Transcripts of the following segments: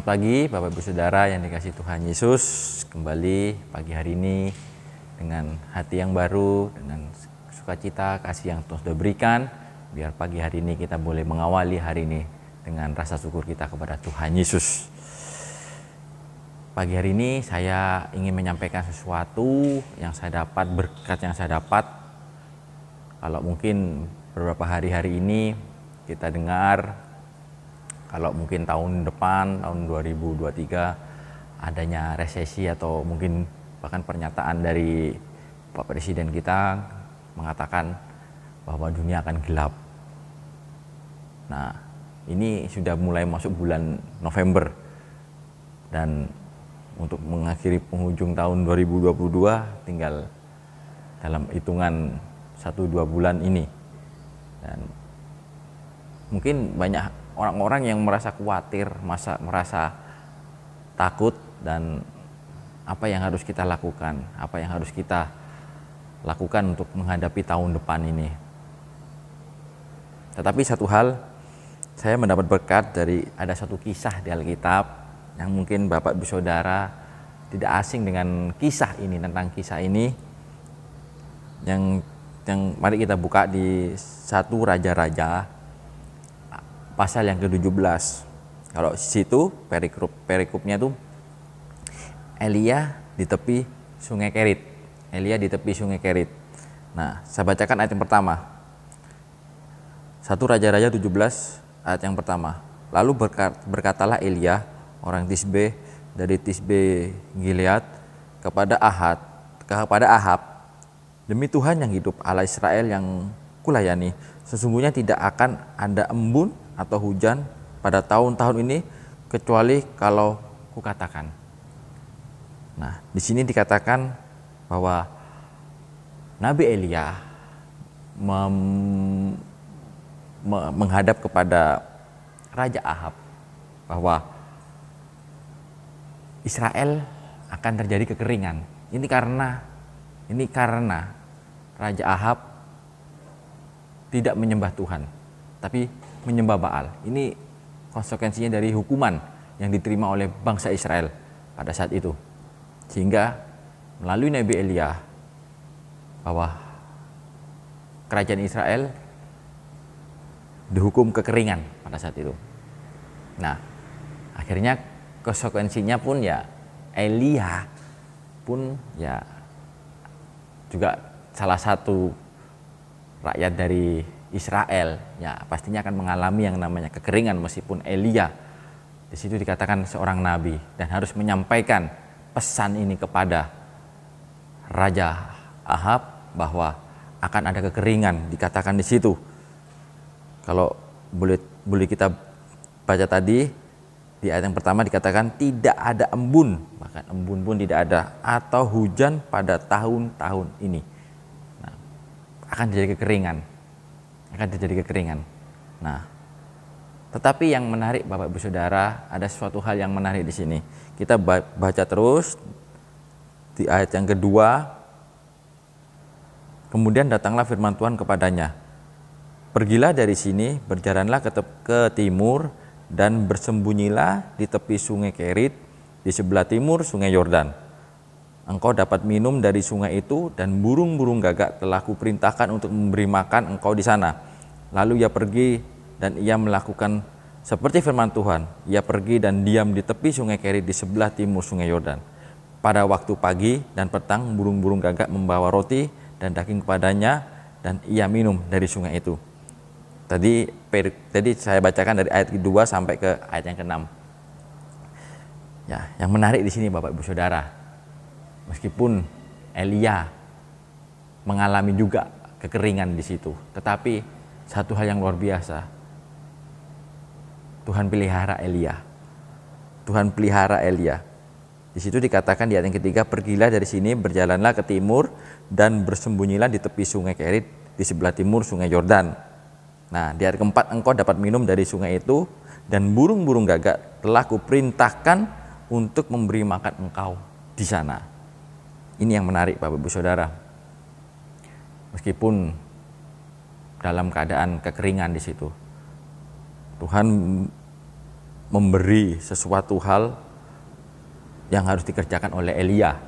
Selamat pagi Bapak Ibu Saudara yang dikasihi Tuhan Yesus. Kembali pagi hari ini dengan hati yang baru, dengan sukacita kasih yang Tuhan sudah berikan. Biar pagi hari ini kita boleh mengawali hari ini dengan rasa syukur kita kepada Tuhan Yesus. Pagi hari ini saya ingin menyampaikan sesuatu yang saya dapat, berkat yang saya dapat. Kalau mungkin beberapa hari-hari ini kita dengar, kalau mungkin tahun depan, tahun 2023 adanya resesi atau mungkin bahkan pernyataan dari Pak Presiden kita mengatakan bahwa dunia akan gelap. Nah, ini sudah mulai masuk bulan November dan untuk mengakhiri penghujung tahun 2022 tinggal dalam hitungan 1-2 bulan ini. Dan mungkin banyak orang-orang yang merasa khawatir, merasa takut, dan apa yang harus kita lakukan, apa yang harus kita lakukan untuk menghadapi tahun depan ini. Tetapi satu hal, saya mendapat berkat dari ada satu kisah di Alkitab yang mungkin Bapak Ibu Saudara tidak asing dengan kisah ini, tentang kisah ini yang mari kita buka di 1 Raja-Raja pasal yang ke-17. Kalau situ perikopnya tuh Elia di tepi Sungai Kerit. Elia di tepi Sungai Kerit. Nah, saya bacakan ayat yang pertama. 1 Raja-Raja 17 ayat yang pertama. Lalu berkatalah Elia orang Tisbe dari Tisbe Gilead kepada Ahab, demi Tuhan yang hidup, Allah Israel yang kulayani, sesungguhnya tidak akan ada embun atau hujan pada tahun-tahun ini kecuali kalau kukatakan. Nah, di sini dikatakan bahwa Nabi Elia menghadap kepada Raja Ahab bahwa Israel akan terjadi kekeringan. Ini karena Raja Ahab tidak menyembah Tuhan, tapi menyembah Baal. Ini konsekuensinya dari hukuman yang diterima oleh bangsa Israel pada saat itu. Sehingga melalui Nabi Elia bahwa kerajaan Israel dihukum kekeringan pada saat itu. Nah, akhirnya konsekuensinya pun ya Elia pun ya juga salah satu rakyat dari Israel ya pastinya akan mengalami yang namanya kekeringan, meskipun Elia di situ dikatakan seorang nabi dan harus menyampaikan pesan ini kepada Raja Ahab bahwa akan ada kekeringan, dikatakan di situ. Kalau boleh kita baca tadi di ayat yang pertama dikatakan tidak ada embun, bahkan embun pun tidak ada, atau hujan pada tahun-tahun ini. Nah, akan terjadi kekeringan. Nah, tetapi yang menarik Bapak Ibu Saudara, ada suatu hal yang menarik di sini. Kita baca terus di ayat yang kedua. Kemudian datanglah firman Tuhan kepadanya, pergilah dari sini, berjalanlah ke timur dan bersembunyilah di tepi Sungai Kerit di sebelah timur Sungai Yordan. Engkau dapat minum dari sungai itu, dan burung-burung gagak telah kuperintahkan untuk memberi makan engkau di sana. Lalu ia pergi dan ia melakukan seperti firman Tuhan. Ia pergi dan diam di tepi Sungai Kerit di sebelah timur Sungai Yordan. Pada waktu pagi dan petang burung-burung gagak membawa roti dan daging kepadanya, dan ia minum dari sungai itu. Tadi saya bacakan dari ayat kedua sampai ke ayat yang ke-6. Ya, yang menarik di sini Bapak Ibu Saudara, meskipun Elia mengalami juga kekeringan di situ, tetapi satu hal yang luar biasa, Tuhan pelihara Elia. Di situ dikatakan di ayat yang ketiga, pergilah dari sini, berjalanlah ke timur dan bersembunyilah di tepi Sungai Kerit di sebelah timur Sungai Yordan. Nah, di ayat keempat, engkau dapat minum dari sungai itu, dan burung-burung gagak telah kuperintahkan untuk memberi makan engkau di sana. Ini yang menarik Bapak Ibu Saudara. Meskipun dalam keadaan kekeringan di situ, Tuhan memberi sesuatu hal yang harus dikerjakan oleh Elia.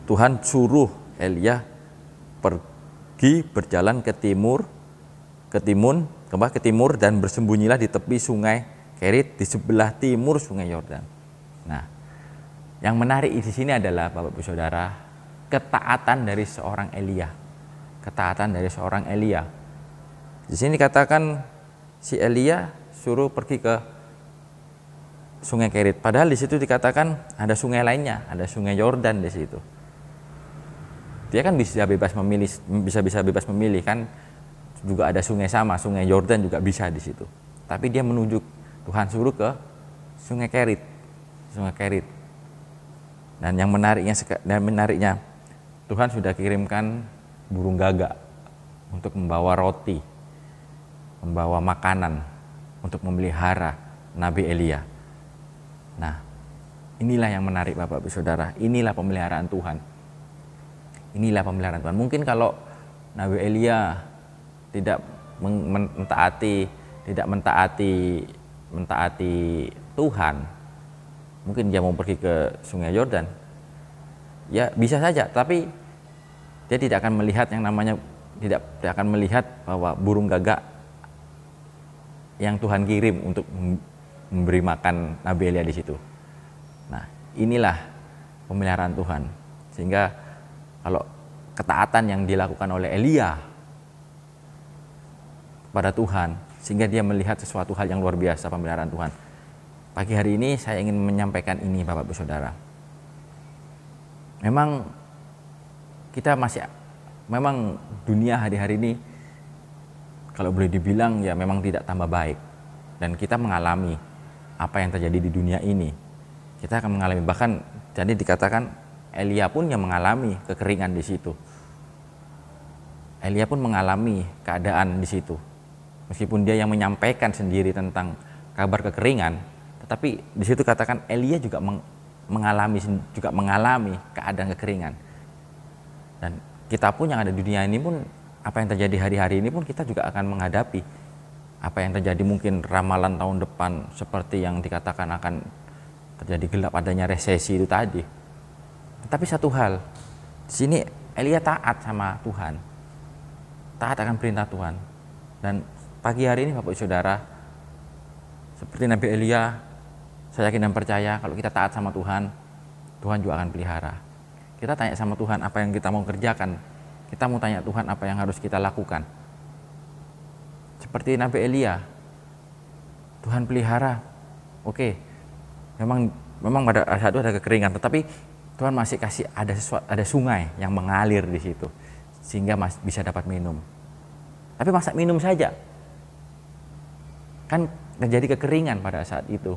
Tuhan suruh Elia pergi berjalan ke timur dan bersembunyilah di tepi sungai Kerit di sebelah timur sungai Yordan. Nah, yang menarik di sini adalah Bapak Ibu Saudara, ketaatan dari seorang Elia. Ketaatan dari seorang Elia. Di sini dikatakan si Elia suruh pergi ke sungai Kerit. Padahal di situ dikatakan ada sungai lainnya, ada sungai Yordan di situ. Dia kan bisa bebas memilih kan, juga ada sungai sama, sungai Yordan juga bisa di situ. Tapi dia menunjuk, Tuhan suruh ke sungai Kerit, sungai Kerit. Dan yang menariknya Tuhan sudah kirimkan burung gagak untuk membawa roti, membawa makanan untuk memelihara Nabi Elia. Nah, inilah yang menarik Bapak Ibu Saudara, inilah pemeliharaan Tuhan. Inilah pemeliharaan Tuhan. Mungkin kalau Nabi Elia tidak mentaati Tuhan, mungkin dia mau pergi ke sungai Yordan, ya bisa saja, tapi dia tidak akan melihat yang namanya, tidak akan melihat bahwa burung gagak yang Tuhan kirim untuk memberi makan Nabi Elia di situ. Nah, inilah pemeliharaan Tuhan. Sehingga kalau ketaatan yang dilakukan oleh Elia kepada Tuhan, sehingga dia melihat sesuatu hal yang luar biasa, pemeliharaan Tuhan. Pagi hari ini saya ingin menyampaikan ini Bapak Ibu Saudara. Memang dunia hari-hari ini kalau boleh dibilang ya memang tidak tambah baik. Dan kita mengalami apa yang terjadi di dunia ini. Kita akan mengalami, bahkan jadi dikatakan Elia pun yang mengalami kekeringan di situ. Elia pun mengalami keadaan di situ. Meskipun dia yang menyampaikan sendiri tentang kabar kekeringan, tetapi di situ katakan Elia juga mengalami keadaan kekeringan. Dan kita pun yang ada di dunia ini pun, apa yang terjadi hari-hari ini pun kita juga akan menghadapi apa yang terjadi. Mungkin ramalan tahun depan seperti yang dikatakan akan terjadi gelap adanya resesi itu tadi. Tetapi satu hal, di sini Elia taat sama Tuhan, taat akan perintah Tuhan. Dan pagi hari ini Bapak Ibu Saudara, seperti Nabi Elia, saya yakin dan percaya kalau kita taat sama Tuhan, Tuhan juga akan pelihara. Kita tanya sama Tuhan apa yang kita mau kerjakan, kita mau tanya Tuhan apa yang harus kita lakukan. Seperti Nabi Elia, Tuhan pelihara. Oke, memang pada saat itu ada kekeringan, tetapi Tuhan masih kasih ada sungai yang mengalir di situ sehingga bisa dapat minum. Tapi masa minum saja, kan terjadi kekeringan pada saat itu.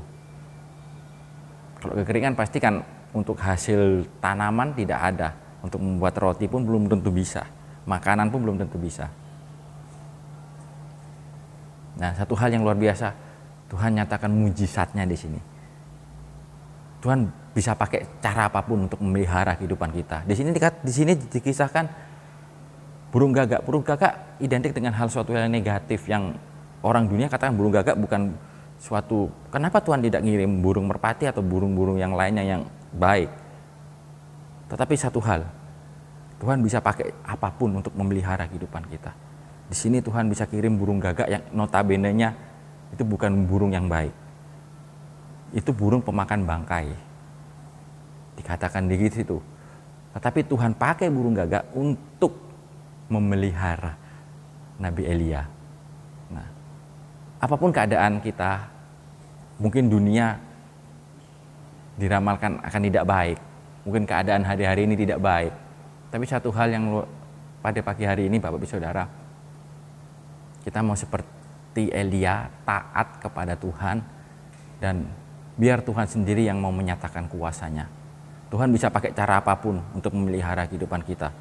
Kalau kekeringan pasti kan untuk hasil tanaman tidak ada, untuk membuat roti pun belum tentu bisa, makanan pun belum tentu bisa. Nah, satu hal yang luar biasa, Tuhan nyatakan mujizatnya di sini. Tuhan bisa pakai cara apapun untuk memelihara kehidupan kita. Di sini dikisahkan burung gagak. Burung gagak identik dengan suatu hal yang negatif, yang orang dunia katakan burung gagak bukan suatu. Kenapa Tuhan tidak ngirim burung merpati atau burung-burung yang lainnya yang baik? Tetapi satu hal, Tuhan bisa pakai apapun untuk memelihara kehidupan kita. Di sini Tuhan bisa kirim burung gagak yang notabene-nya itu bukan burung yang baik. Itu burung pemakan bangkai, dikatakan di situ. Tetapi Tuhan pakai burung gagak untuk memelihara Nabi Elia. Nah, apapun keadaan kita, mungkin dunia diramalkan akan tidak baik, mungkin keadaan hari-hari ini tidak baik. Tapi satu hal yang pada pagi hari ini Bapak Ibu Saudara, kita mau seperti Elia, taat kepada Tuhan, dan biar Tuhan sendiri yang mau menyatakan kuasanya. Tuhan bisa pakai cara apapun untuk memelihara kehidupan kita.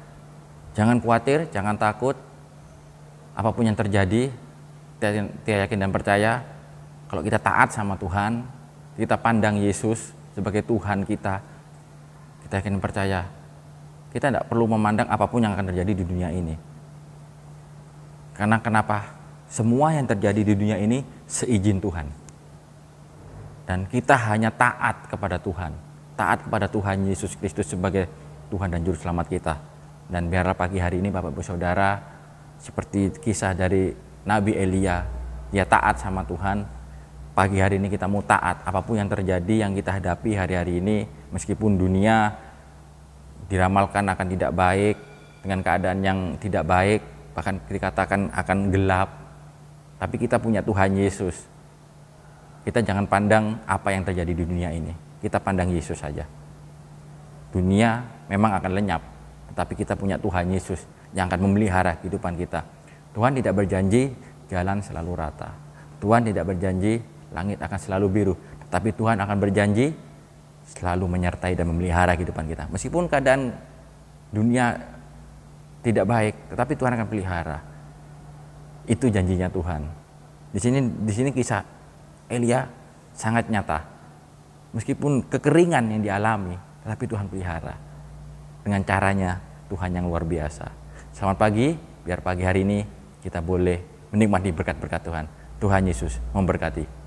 Jangan khawatir, jangan takut. Apapun yang terjadi, kita yakin dan percaya kalau kita taat sama Tuhan, kita pandang Yesus sebagai Tuhan kita yakin dan percaya kita tidak perlu memandang apapun yang akan terjadi di dunia ini. Karena kenapa? Semua yang terjadi di dunia ini seizin Tuhan. dan kita hanya taat kepada Tuhan. Taat kepada Tuhan Yesus Kristus sebagai Tuhan dan Juru Selamat kita. Dan biarlah pagi hari ini Bapak Ibu Saudara, seperti kisah dari Nabi Elia, dia taat sama Tuhan. Pagi hari ini kita mau taat, apapun yang terjadi, yang kita hadapi hari-hari ini, meskipun dunia diramalkan akan tidak baik, dengan keadaan yang tidak baik, bahkan dikatakan akan gelap, tapi kita punya Tuhan Yesus. Kita jangan pandang apa yang terjadi di dunia ini, kita pandang Yesus saja. Dunia memang akan lenyap, tetapi kita punya Tuhan Yesus yang akan memelihara kehidupan kita. Tuhan tidak berjanji jalan selalu rata. Tuhan tidak berjanji langit akan selalu biru, tetapi Tuhan akan berjanji selalu menyertai dan memelihara kehidupan kita. Meskipun keadaan dunia tidak baik, tetapi Tuhan akan pelihara. Itu janjinya Tuhan. Di sini kisah Elia sangat nyata. Meskipun kekeringan yang dialami, tetapi Tuhan pelihara. Dengan caranya Tuhan yang luar biasa. Selamat pagi, biar pagi hari ini kita boleh menikmati berkat-berkat Tuhan. Tuhan Yesus memberkati.